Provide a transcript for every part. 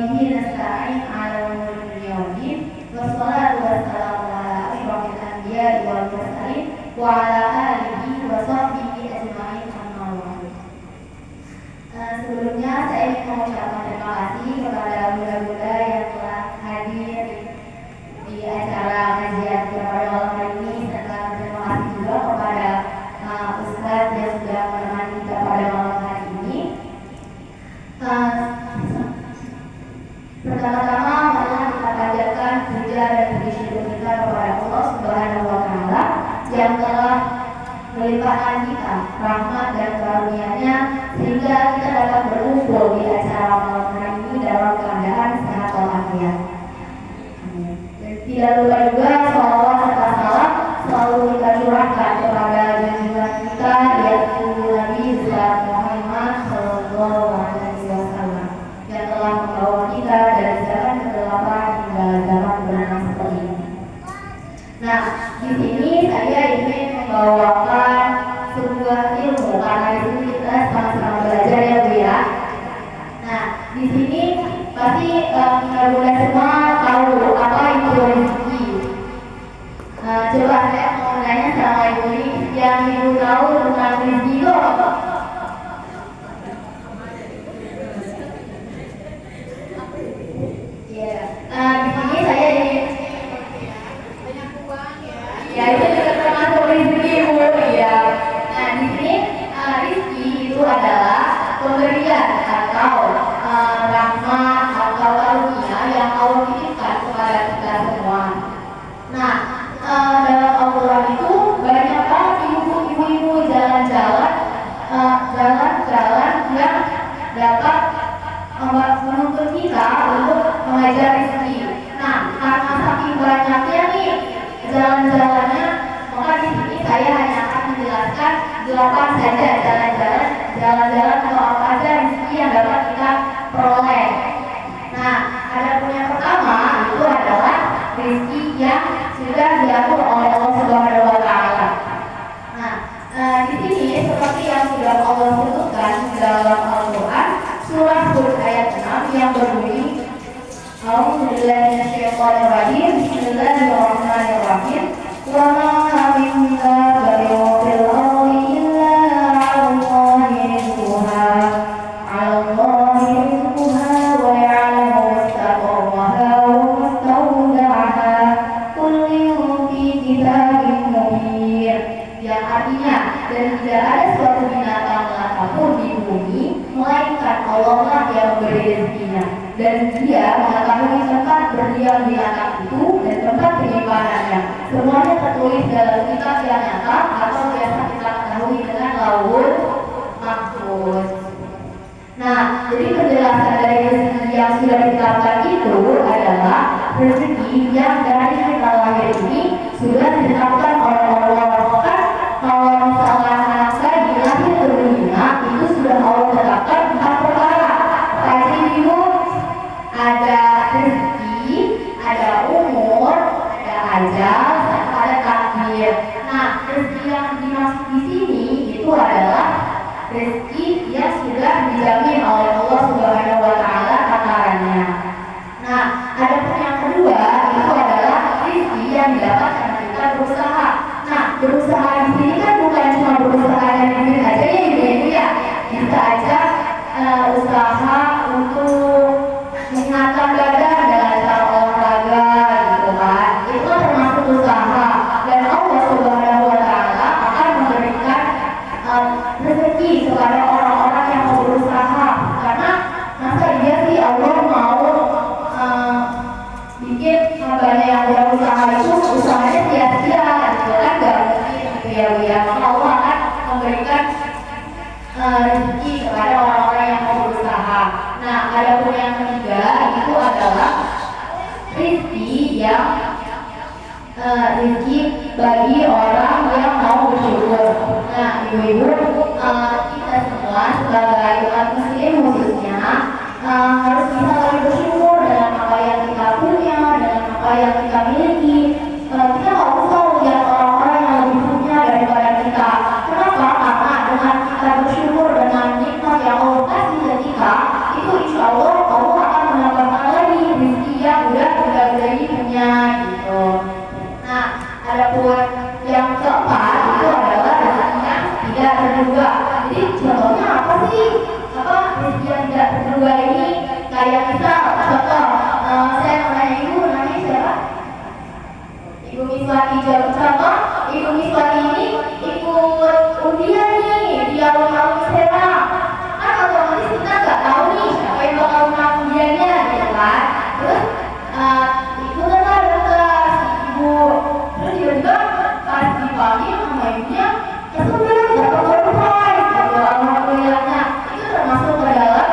bihi nasta'in 'ala umuri dunya waddin. Wassalatu wassalamu 'ala asyrofil anbiya'i wal mursalin wa 'ala alihi wa sahbihi ajma'in, amma ba'du. Sebelumnya saya ingin mengucapkan terima kasih kepada bunda-bunda yang telah hadir di acara kajian pada malam hari ini, serta terima kasih juga kepada Ustadz yang sudah menemani kita pada malam hari ini. Pertama-tama marilah kita panjatkan puja dan puji syukur kita kepada Allah Subhanahu wa Ta'ala yang telah melimpahkan kita rahmat dan karunia-Nya sehingga kita dapat berkumpul di acara malam hari ini dalam keadaan sehat walafiat. Dan tidak lupa juga sholawat serta salam selalu kita curahkan kepada junjungan kita, yaitu Nabi Muhammad Sallallahu Alaihi Wasallam yang telah membawa kita dari zaman kegelapan hingga zaman kebenaran seperti ini. Nah, di sini saya ingin membawakan sebuah ilmu karena di sini kita sama-sama belajar ya Bu ya. Nah, di sini pasti kita bunda semua tahu apa itu rezeki. Coba saya mau nanya sama Ibu ini, yang Ibu tahu tentang rezeki itu apa? Ya, di sini saya ingin ya itu juga termasuk rezeki Bu ya. Nah, di sini rezeki itu adalah pemberian atau rahmat atau karunia yang Allah titipkan kepada kita semua. Nah, dalam Al-Quran itu banyak banget ibu-ibu jalan-jalan yang dapat menuntut kita untuk mengajar rezeki. Nah, karena saking banyaknya nih jalan-jalannya, maka di sini saya hanya akan menjelaskan 8 saja jalan-jalan atau apa aja rezeki yang dapat kita peroleh. Nah, adapun yang pertama itu adalah rezeki yang sudah diatur oleh Allah Subhanahu wa Ta'ala. Nah, di sini seperti yang sudah Allah sebutkan dalam Al-Quran surah Hud ayat 6 yang berbunyi A'udzubillahi minasyaitonir rajim. Bismillahirrahmanirrahim. Wa ma min dabatin fil ardi illa 'alallahi rizquha. 'Alallahi rizquha wa ya'lamu mustaqarraha wa mustawda'aha. Kullun fi kitabin mubin. Yang artinya, dan tidak ada suatu binatang apapun di bumi melainkan Allah lah yang memberi rezekinya, dan Dia mengetahui tempat berdiam binatang itu dan tempat penyimpanannya. Semuanya tertulis dalam kitab yang nyata atau biasa kita ketahui dengan Lauhul Mahfuz. Nah, jadi penjelasan dari rezeki yang sudah ditetapkan itu adalah rezeki yang dari kita lahir ini sudah ditetapkan oleh Allah. Kan kalau misalkan anak saya dilahir ke dunia itu sudah Allah tetapkan 4 perkara. Tadi Ibu ada rezeki, ada umur, ada ajal, ada takdir. Nah, rezeki yang dimaksud di sini itu adalah rezeki yang sudah dijamin oleh Allah Subhanahu wa Ta'ala takarannya. Nah, adapun yang kedua itu adalah rezeki yang didapat karena kita berusaha. Nah, berusaha di sini kan bukan cuma berusaha yang duit aja ya Ibu ya. Bisa aja usaha untuk mengingatkan badan dengan cara olahraga gitu kan. Itu kan termasuk usaha, dan Allah Subhanahu wa Ta'ala akan memberikan rezeki kepada orang-orang yang mau berusaha. Karena masa iya sih Allah mau bikin hambanya yang berusaha itu usahanya sia-sia gitu kan, gak mungkin gitu ya Bu ya. Maka Allah akan memberikan rezeki kepada orang-orang yang mau berusaha. Nah, adapun yang ketiga itu adalah rezeki yang rezeki bagi orang yang mau bersyukur. Nah, ibu-ibu, kita semua sebagai umat muslim khususnya harus bisa lebih bersyukur dengan apa yang kita punya, dengan apa yang kita miliki. Kita nggak usah lihat orang-orang yang lebih punya daripada kita. Kenapa? Karena dengan kita bersyukur dengan nikmat yang Allah kasih ke kita, itu insya Allah Allah akan menambahkan alun-alun Serang, kan otomatis kita nggak tahu nih siapa yang bakal menang undiannya gitu kan. Terus itu kan datang si ibu, terus tiba-tiba pas dipanggil sama ibunya, ya sudah dapat door prize gitu. Alhamdulillahnya itu termasuk ke dalam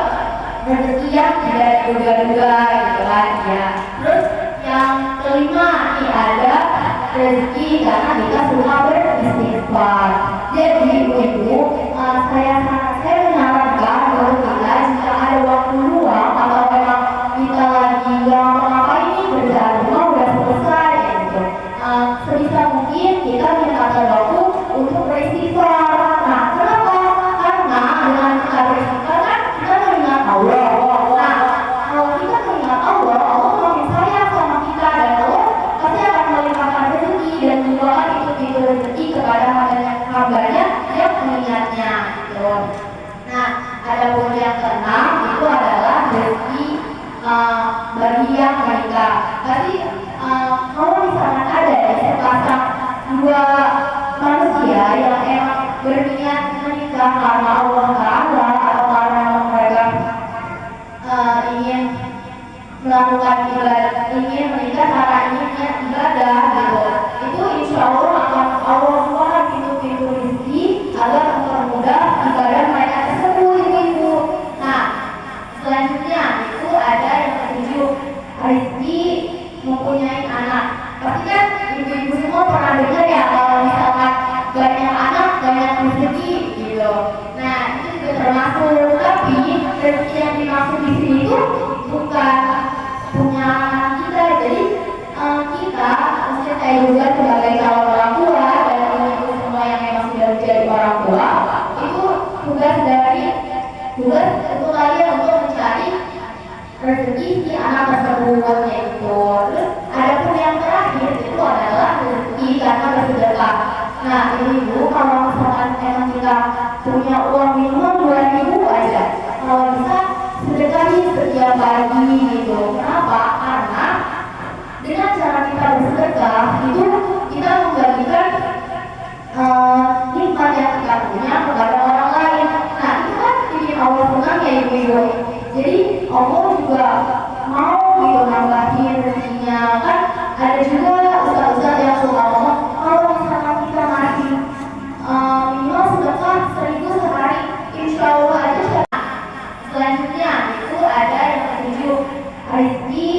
rezeki yang tidak diduga-duga gitu kan ya. Terus yang kelima nih ada rezeki karena kita suka beristighfar. Jadi ibu, saya menyarankan kalau kita jika ada waktu luang atau memang kita lagi nggak ngapain nih kerjaan rumah udah selesai gitu, sebisa mungkin kita minta waktu untuk beristighfar. Nah, kenapa? Karena dengan kita beristighfar kan kita mengingat Allah. Nah, kalau kita mengingat Allah, Allah makin sayang sama kita dan Allah pasti akan melimpahkan rezeki dan membawa itu rezeki kepada hambanya yang mengingatnya gitu. Nah, ada pun yang keenam itu adalah rezeki bagi yang menikah. Berarti kalau misalkan ada sepasang dua manusia yang emang berniat menikah karena Allah Ta'ala atau karena mereka ingin melakukan ibadah, ingin menikah karena ingin ibadah gitu, itu insya Allah akan Allah bukakan pintu-pintu rezeki agar mempermudah ibadah mereka tersebut ibu. Nah, selanjutnya itu ada yang ketujuh, rezeki mempunyai anak. Pasti kan ibu-ibu semua pernah dengar ya kalau misalkan banyak anak banyak rezeki gitu. Nah, itu juga termasuk, tapi rezeki yang dimaksud di sini itu bukan punya kita. Jadi kita, maksudnya saya juga sebagai calon orang tua dan ibu semua yang memang sudah menjadi orang tua, itu tugas itu kalian untuk mencari rezeki si anak tersebut yaitu. Terus ada pun yang terakhir itu adalah rezeki karena bersedekah. Nah, ibu kalau misalkan memang kita punya uang minimal 2.000 aja, kalau bisa sedekahin setiap pagi gitu. Kenapa? Karena dengan cara kita bersedekah itu kita membagikan nikmat yang kita punya kepada orang lain. Nah, itu kan bikin Allah senang ya ibu-ibu. Jadi Allah juga mau gitu nambahin rezekinya kan. Ada juga ustaz-ustaz yang suka ngomong kalau misalkan kita ngasih minimal sedekah 1.000 sehari, insya Allah aja. Selanjutnya itu ada yang ketujuh, rezeki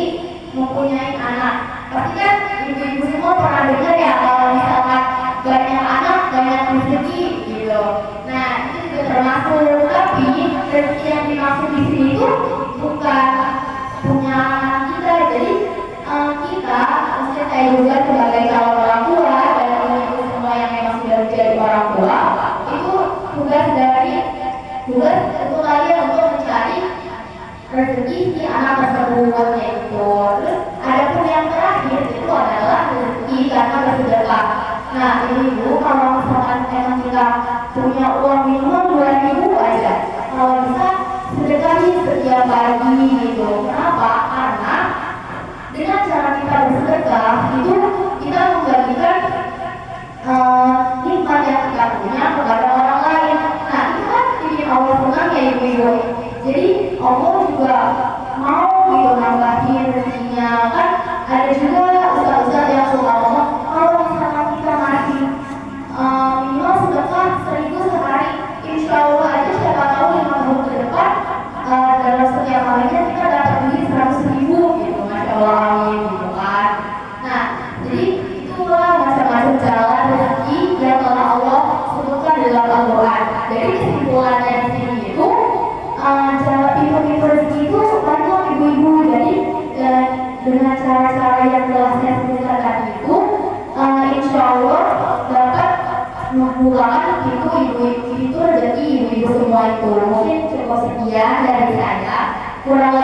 mempunyai anak. Pasti kan ibu-ibu semua pernah dengar ya kalau misalkan banyak anak banyak rezeki gitu. Nah, itu juga termasuk, tapi rezeki yang dimaksud di sini itu bukan punya kita. Jadi kita, maksudnya saya juga sebagai calon orang tua dan ibu semua yang memang sudah menjadi orang tua, itu tugas itu kalian untuk mencari rezeki si anak tersebut yaitu. Terus ada pun yang terakhir itu adalah rezeki karena bersedekah. Nah, ibu kalau misalkan memang kita punya uang minimal 2.000 aja, kalau bisa sedekahin setiap pagi gitu. Kenapa? Karena dengan cara kita bersedekah itu kita membagikan nikmat yang kita punya kepada orang lain. Nah, itu kan bikin Allah senang ya ibu-ibu. Jadi Allah juga mau gitu nambahin rezekinya kan. Ada juga ustaz-ustaz yang suka ngomong kalau misalkan kita ngasih minimal sedekah 1.000 sehari, insya Allah aja siapa tahu 5 tahun ke depan dalam setiap harinya kita dapat duit 100.000 gitu. Masya Allah, amin gitu kan. Nah, jadi itulah macam-macam jalan rezeki yang telah Allah sebutkan dalam Al-Quran. Jadi kesimpulannya di sini itu jalan pintu-pintu rezeki itu banyak ibu-ibu. Jadi dengan cara-cara yang telah saya sebutkan tadi itu insya Allah dapat membukakan pintu ibu-ibu itu rezeki ibu-ibu semua itu. Mungkin cukup sekian dari saya. Kurang